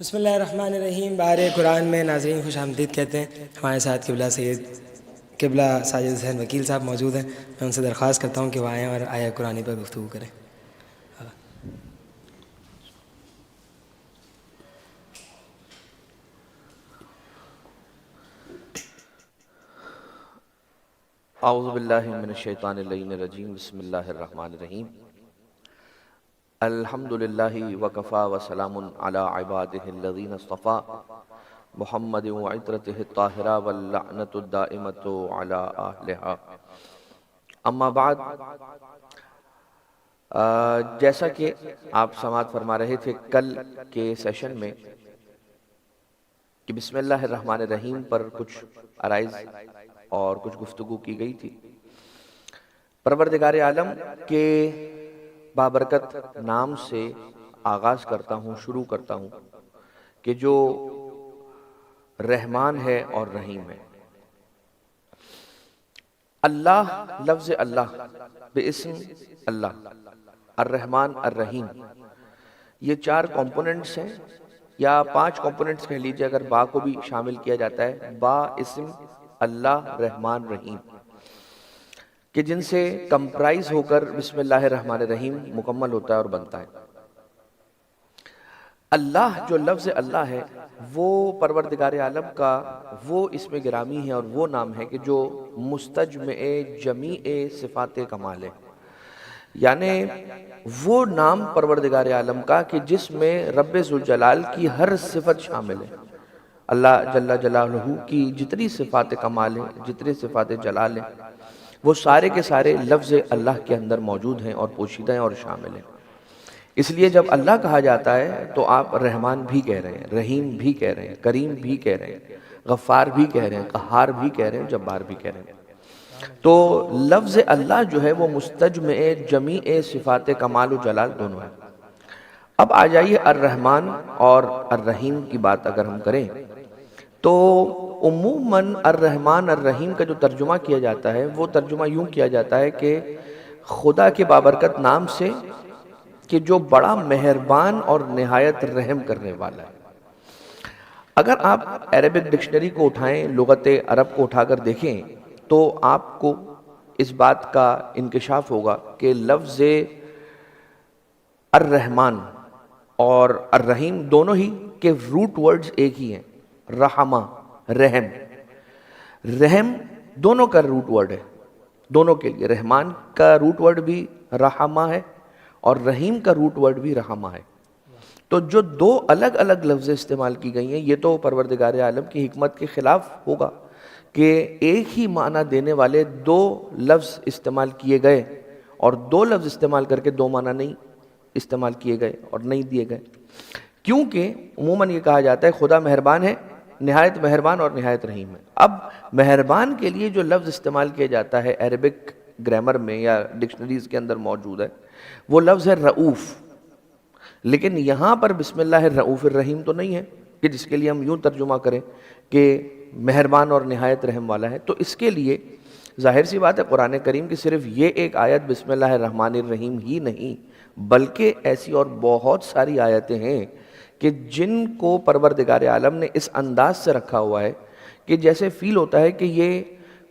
بسم اللہ الرحمن الرحیم۔ بہار قرآن میں ناظرین خوش آمدید کہتے ہیں۔ ہمارے ساتھ قبلہ ساجد حسین وکیل صاحب موجود ہیں۔ میں ان سے درخواست کرتا ہوں کہ وہ آئیں اور آیہ قرآنی پر گفتگو کریں۔ اعوذ باللہ من الشیطان اللعین الرجیم، بسم اللہ الرحمن الرحیم۔ الحمدللہ وکفا وسلام علی عبادہ الذین اصطفیٰ محمد وعطرتہ الطاہرہ واللعنۃ الدائمۃ علی اہلہا۔ اما بعد، جیسا کہ آپ سماعت فرما رہے تھے کل کے سیشن میں کہ بسم اللہ الرحمن الرحیم پر کچھ عرائض اور کچھ گفتگو کی گئی تھی۔ پروردگار عالم کے بابرکت نام سے آغاز کرتا ہوں، شروع کرتا ہوں کہ جو رحمان ہے اور رحیم ہے۔ اللہ، لفظ اللہ باسم اللہ، الرحمن الرحیم، یہ چار کمپوننٹس ہیں یا پانچ کمپوننٹس کہہ لیجئے اگر با کو بھی شامل کیا جاتا ہے۔ با اسم اللہ رحمان رحیم، کہ جن سے کمپرائز ہو کر بسم اللہ الرحمن الرحیم مکمل ہوتا ہے اور بنتا ہے۔ اللہ، جو لفظ اللہ ہے، وہ پروردگار عالم کا وہ اسم گرامی ہے اور وہ نام ہے کہ جو مستجمع جمیع صفات کمال ہے، یعنی وہ نام پروردگار عالم کا کہ جس میں رب ذوالجلال کی ہر صفت شامل ہے۔ اللہ جل جلالہ کی جتنی صفات کمال ہیں، جتنی صفات جلال ہیں، وہ سارے کے سارے لفظ اللہ کے اندر موجود ہیں اور پوشیدہ ہیں اور شامل ہیں۔ اس لیے جب اللہ کہا جاتا ہے تو آپ رحمان بھی کہہ رہے ہیں، رحیم بھی کہہ رہے ہیں، کریم بھی کہہ رہے ہیں، غفار بھی کہہ رہے ہیں، قہار بھی کہہ رہے ہیں، جبار بھی کہہ رہے ہیں۔ تو لفظ اللہ جو ہے وہ مستجمع جمیع صفات کمال و جلال دونوں ہیں۔ اب آ جائیے الرحمن اور الرحیم کی بات اگر ہم کریں تو عموماً الرحمن الرحیم کا جو ترجمہ کیا جاتا ہے وہ ترجمہ یوں کیا جاتا ہے کہ خدا کے بابرکت نام سے کہ جو بڑا مہربان اور نہایت رحم کرنے والا ہے۔ اگر آپ عربک ڈکشنری کو اٹھائیں، لغت عرب کو اٹھا کر دیکھیں تو آپ کو اس بات کا انکشاف ہوگا کہ لفظ الرحمن اور الرحیم دونوں ہی کے روٹ ورڈز ایک ہی ہیں، رحمہ، رحم۔ رحم دونوں کا روٹ ورڈ ہے، دونوں کے لیے رحمان کا روٹ ورڈ بھی رحمہ ہے اور رحیم کا روٹ ورڈ بھی رحمہ ہے۔ تو جو دو الگ الگ لفظ استعمال کی گئی ہیں، یہ تو پروردگار عالم کی حکمت کے خلاف ہوگا کہ ایک ہی معنی دینے والے دو لفظ استعمال کیے گئے اور دو لفظ استعمال کر کے دو معنی نہیں استعمال کیے گئے اور نہیں دیے گئے، کیونکہ عموماً یہ کہا جاتا ہے خدا مہربان ہے، نہایت مہربان اور نہایت رحیم ہے۔ اب مہربان کے لیے جو لفظ استعمال کیا جاتا ہے عربک گرامر میں یا ڈکشنریز کے اندر موجود ہے وہ لفظ ہے رؤوف، لیکن یہاں پر بسم اللہ الرؤوف الرحیم تو نہیں ہے کہ جس کے لیے ہم یوں ترجمہ کریں کہ مہربان اور نہایت رحم والا ہے۔ تو اس کے لیے ظاہر سی بات ہے قرآن کریم کی صرف یہ ایک آیت بسم اللہ الرحمن الرحیم ہی نہیں بلکہ ایسی اور بہت ساری آیتیں ہیں کہ جن کو پروردگار عالم نے اس انداز سے رکھا ہوا ہے کہ جیسے فیل ہوتا ہے کہ یہ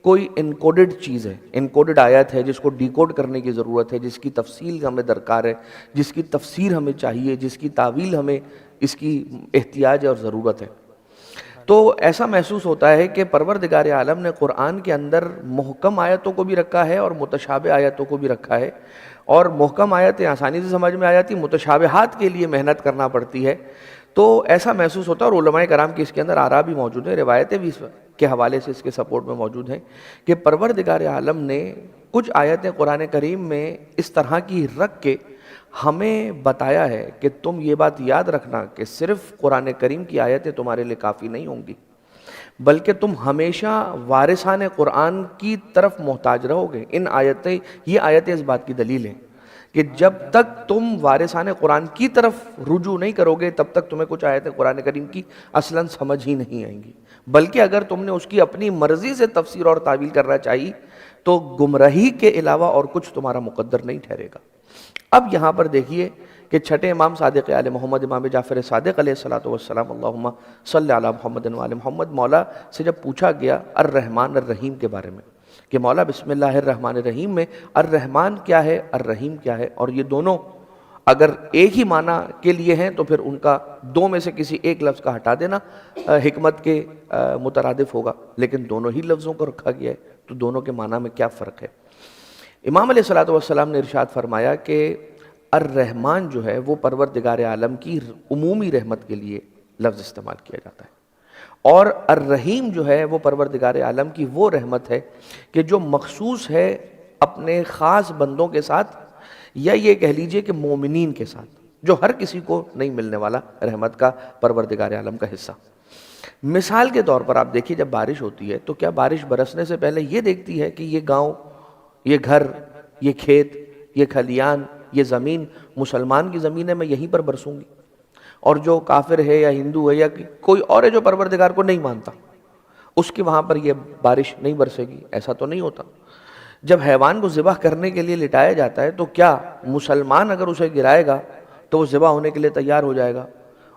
کوئی انکوڈڈ چیز ہے، انکوڈڈ آیت ہے جس کو ڈیکوڈ کرنے کی ضرورت ہے، جس کی تفصیل ہمیں درکار ہے، جس کی تفسیر ہمیں چاہیے، جس کی تعویل ہمیں اس کی احتیاج اور ضرورت ہے۔ تو ایسا محسوس ہوتا ہے کہ پروردگار عالم نے قرآن کے اندر محکم آیتوں کو بھی رکھا ہے اور متشابہ آیتوں کو بھی رکھا ہے، اور محکم آیتیں آسانی سے سمجھ میں آ جاتی، متشابہات کے لیے محنت کرنا پڑتی ہے۔ تو ایسا محسوس ہوتا ہے، اور علماء کرام کی اس کے اندر آراء بھی موجود ہیں، روایتیں بھی اس کے حوالے سے اس کے سپورٹ میں موجود ہیں کہ پروردگار عالم نے کچھ آیتیں قرآن کریم میں اس طرح کی رکھ کے ہمیں بتایا ہے کہ تم یہ بات یاد رکھنا کہ صرف قرآن کریم کی آیتیں تمہارے لیے کافی نہیں ہوں گی، بلکہ تم ہمیشہ وارثان قرآن کی طرف محتاج رہو گے۔ یہ آیتیں اس بات کی دلیل ہیں کہ جب تک تم وارثان قرآن کی طرف رجوع نہیں کرو گے تب تک تمہیں کچھ آیتیں قرآن کریم کی اصلاً سمجھ ہی نہیں آئیں گی، بلکہ اگر تم نے اس کی اپنی مرضی سے تفسیر اور تعویل کرنا چاہی تو گمراہی کے علاوہ اور کچھ تمہارا مقدر نہیں ٹھہرے گا۔ اب یہاں پر دیکھیے کہ چھٹے امام صادق آل محمد امام جعفر صادق علیہ الصلوۃ والسلام اللہم صلی علی محمد و آل محمد مولا سے جب پوچھا گیا الرحمن الرحیم کے بارے میں کہ مولا بسم اللہ الرحمن الرحیم میں الرحمن کیا ہے الرحیم کیا ہے، اور یہ دونوں اگر ایک ہی معنی کے لیے ہیں تو پھر ان کا دو میں سے کسی ایک لفظ کا ہٹا دینا حکمت کے مترادف ہوگا، لیکن دونوں ہی لفظوں کو رکھا گیا ہے تو دونوں کے معنی میں کیا فرق ہے؟ امام علیہ الصلوۃ والسلام نے ارشاد فرمایا کہ الرحمن جو ہے وہ پروردگار عالم کی عمومی رحمت کے لیے لفظ استعمال کیا جاتا ہے، اور الرحیم جو ہے وہ پروردگار عالم کی وہ رحمت ہے کہ جو مخصوص ہے اپنے خاص بندوں کے ساتھ، یا یہ کہہ لیجئے کہ مومنین کے ساتھ، جو ہر کسی کو نہیں ملنے والا رحمت کا پروردگار عالم کا حصہ۔ مثال کے طور پر آپ دیکھیے جب بارش ہوتی ہے تو کیا بارش برسنے سے پہلے یہ دیکھتی ہے کہ یہ گاؤں، یہ گھر، یہ کھیت، یہ کھلیان، یہ زمین مسلمان کی زمین ہے، میں یہیں پر برسوں گی، اور جو کافر ہے یا ہندو ہے یا کوئی اور ہے جو پروردگار کو نہیں مانتا اس کی وہاں پر یہ بارش نہیں برسے گی؟ ایسا تو نہیں ہوتا۔ جب حیوان کو ذبح کرنے کے لیے لٹایا جاتا ہے تو کیا مسلمان اگر اسے گرائے گا تو وہ ذبح ہونے کے لیے تیار ہو جائے گا،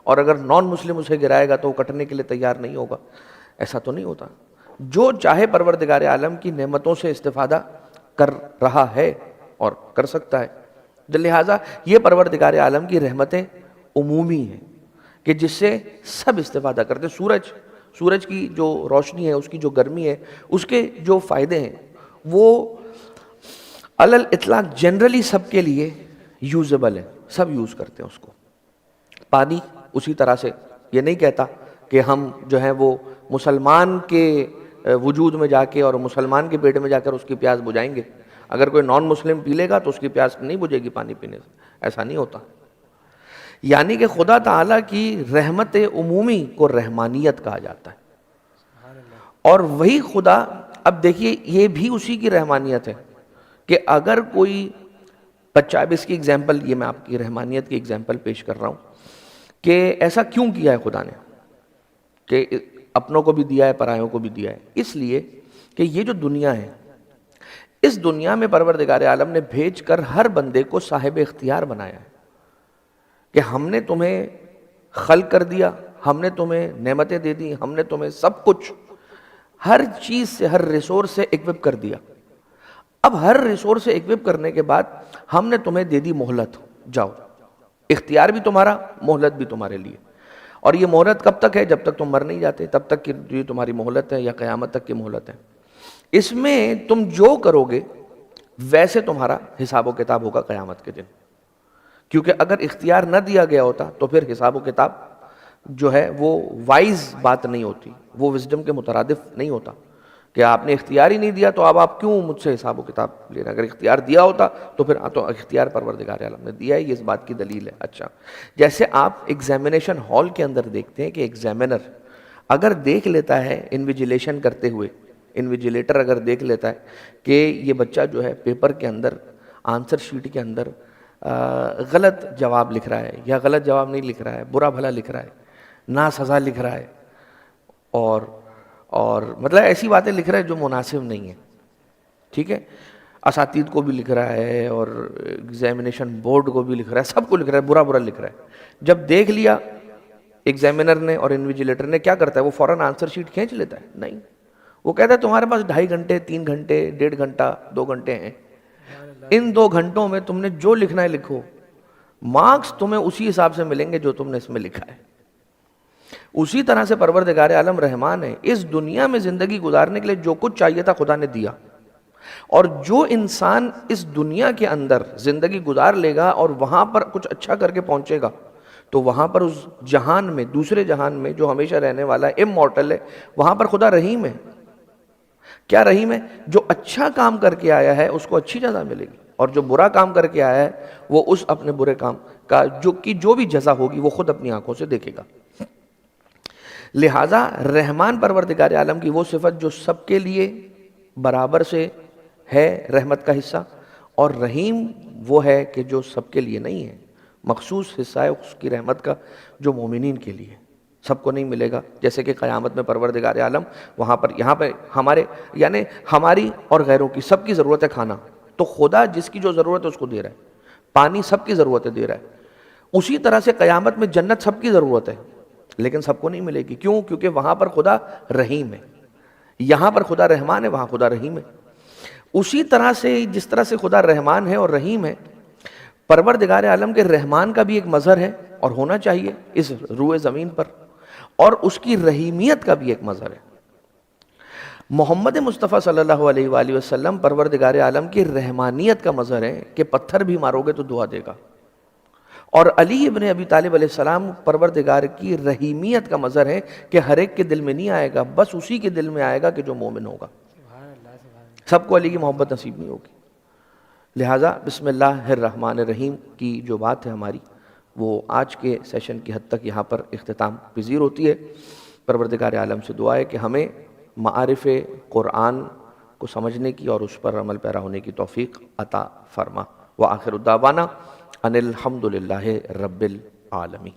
اور اگر نان مسلم اسے گرائے گا تو وہ کٹنے کے لیے تیار نہیں ہوگا؟ ایسا تو نہیں ہوتا۔ جو چاہے پروردگار عالم کی نعمتوں سے استفادہ کر رہا ہے اور کر سکتا ہے، لہٰذا یہ پروردگار عالم کی رحمتیں عمومی ہیں کہ جس سے سب استفادہ کرتے ہیں۔ سورج کی جو روشنی ہے، اس کی جو گرمی ہے، اس کے جو فائدے ہیں وہ علی الاطلاق جنرلی سب کے لیے یوزیبل ہے، سب یوز کرتے ہیں اس کو۔ پانی اسی طرح سے، یہ نہیں کہتا کہ ہم جو ہیں وہ مسلمان کے وجود میں جا کے اور مسلمان کے پیٹ میں جا کر اس کی پیاس بجھائیں گے، اگر کوئی نان مسلم پی لے گا تو اس کی پیاس نہیں بجھے گی پانی پینے سے، ایسا نہیں ہوتا۔ یعنی کہ خدا تعالیٰ کی رحمت عمومی کو رحمانیت کہا جاتا ہے، اور وہی خدا، اب دیکھیے یہ بھی اسی کی رحمانیت ہے کہ اگر کوئی بچہ، اب اس کی اگزامپل، یہ میں آپ کی رحمانیت کی اگزامپل پیش کر رہا ہوں کہ ایسا کیوں کیا ہے خدا نے کہ اپنوں کو بھی دیا ہے پرایوں کو بھی دیا ہے؟ اس لیے کہ یہ جو دنیا ہے، اس دنیا میں پروردگار عالم نے بھیج کر ہر بندے کو صاحب اختیار بنایا ہے کہ ہم نے تمہیں خلق کر دیا، ہم نے تمہیں نعمتیں دے دی، ہم نے تمہیں سب کچھ، ہر چیز سے، ہر ریسورس سے اکوپ کر دیا۔ اب ہر ریسورس سے اکوپ کرنے کے بعد ہم نے تمہیں دے دی مہلت، جاؤ، اختیار بھی تمہارا، مہلت بھی تمہارے لیے، اور یہ مہلت کب تک ہے؟ جب تک تم مر نہیں جاتے، تب تک کہ یہ تمہاری مہلت ہے، یا قیامت تک کی مہلت ہے۔ اس میں تم جو کرو گے ویسے تمہارا حساب و کتاب ہوگا قیامت کے دن، کیونکہ اگر اختیار نہ دیا گیا ہوتا تو پھر حساب و کتاب جو ہے وہ وائز بات نہیں ہوتی، وہ وزڈم کے مترادف نہیں ہوتا کہ آپ نے اختیار ہی نہیں دیا تو اب آپ کیوں مجھ سے حساب و کتاب لینا؟ اگر اختیار دیا ہوتا تو پھر تو اختیار پروردگار عالم نے دیا ہے، یہ اس بات کی دلیل ہے۔ اچھا، جیسے آپ ایگزامینیشن ہال کے اندر دیکھتے ہیں کہ ایگزامینر اگر دیکھ لیتا ہے انویجیلیشن کرتے ہوئے، انویجیلیٹر اگر دیکھ لیتا ہے کہ یہ بچہ جو ہے پیپر کے اندر، آنسر شیٹ کے اندر غلط جواب لکھ رہا ہے، یا غلط جواب نہیں لکھ رہا ہے، برا بھلا لکھ رہا ہے، نا سزا لکھ رہا ہے، اور مطلب ایسی باتیں لکھ رہا ہے جو مناسب نہیں ہیں، ٹھیک ہے، اساتید کو بھی لکھ رہا ہے اور ایگزامینیشن بورڈ کو بھی لکھ رہا ہے، سب کو لکھ رہا ہے، برا برا لکھ رہا ہے۔ جب دیکھ لیا ایگزامینر نے اور انویجیلیٹر نے، کیا کرتا ہے؟ وہ فوراً آنسر شیٹ کھینچ لیتا ہے؟ نہیں، وہ کہتا ہے تمہارے پاس 2.5 گھنٹے، 3 گھنٹے، 1.5 گھنٹہ، 2 گھنٹے ہیں، ان 2 گھنٹوں میں تم نے جو لکھنا ہے لکھو، مارکس تمہیں اسی حساب سے ملیں گے جو تم نے اس میں لکھا ہے۔ اسی طرح سے پروردگار عالم رحمان ہے، اس دنیا میں زندگی گزارنے کے لیے جو کچھ چاہیے تھا خدا نے دیا، اور جو انسان اس دنیا کے اندر زندگی گزار لے گا اور وہاں پر کچھ اچھا کر کے پہنچے گا تو وہاں پر اس جہان میں، دوسرے جہان میں جو ہمیشہ رہنے والا ہے، امورٹل ہے، وہاں پر خدا رحیم ہے۔ کیا رحیم ہے؟ جو اچھا کام کر کے آیا ہے اس کو اچھی جزا ملے گی، اور جو برا کام کر کے آیا ہے وہ اس اپنے برے کام کا جو بھی جزا ہوگی وہ خود اپنی آنکھوں سے دیکھے گا۔ لہٰذا رحمان پروردگار عالم کی وہ صفت جو سب کے لیے برابر سے ہے رحمت کا حصہ، اور رحیم وہ ہے کہ جو سب کے لیے نہیں ہے، مخصوص حصہ ہے اس کی رحمت کا جو مومنین کے لیے، سب کو نہیں ملے گا۔ جیسے کہ قیامت میں پروردگار عالم وہاں پر، یہاں پہ ہمارے، یعنی ہماری اور غیروں کی سب کی ضرورت ہے کھانا، تو خدا جس کی جو ضرورت ہے اس کو دے رہا ہے، پانی سب کی ضرورت ہے دے رہا ہے، اسی طرح سے قیامت میں جنت سب کی ضرورت ہے لیکن سب کو نہیں ملے گی. کیوں؟ کیونکہ وہاں پر خدا رحیم ہے. یہاں پر خدا رحمان ہے، وہاں خدا رحیم ہے. اسی طرح سے جس طرح سے خدا رحمان ہے اور رحیم ہے، پروردگار عالم کے رحمان کا بھی ایک مظہر ہے اور ہونا چاہیے اس روئے زمین پر، اور اس کی رحیمیت کا بھی ایک مظہر ہے. محمد مصطفیٰ صلی اللہ علیہ وآلہ وسلم پروردگار عالم کی رحمانیت کا مظہر ہے کہ پتھر بھی مارو گے تو دعا دے گا. اور علی ابن ابی طالب علیہ السلام پروردگار کی رحیمیت کا مظہر ہے کہ ہر ایک کے دل میں نہیں آئے گا، بس اسی کے دل میں آئے گا کہ جو مومن ہوگا. سب کو علی کی محبت نصیب نہیں ہوگی. لہٰذا بسم اللہ الرحمن الرحیم کی جو بات ہے ہماری، وہ آج کے سیشن کی حد تک یہاں پر اختتام پذیر ہوتی ہے. پروردگار عالم سے دعا ہے کہ ہمیں معارف قرآن کو سمجھنے کی اور اس پر عمل پیرا ہونے کی توفیق عطا فرما. وآخر الدعوانا ان الحمد للہ رب العالمین.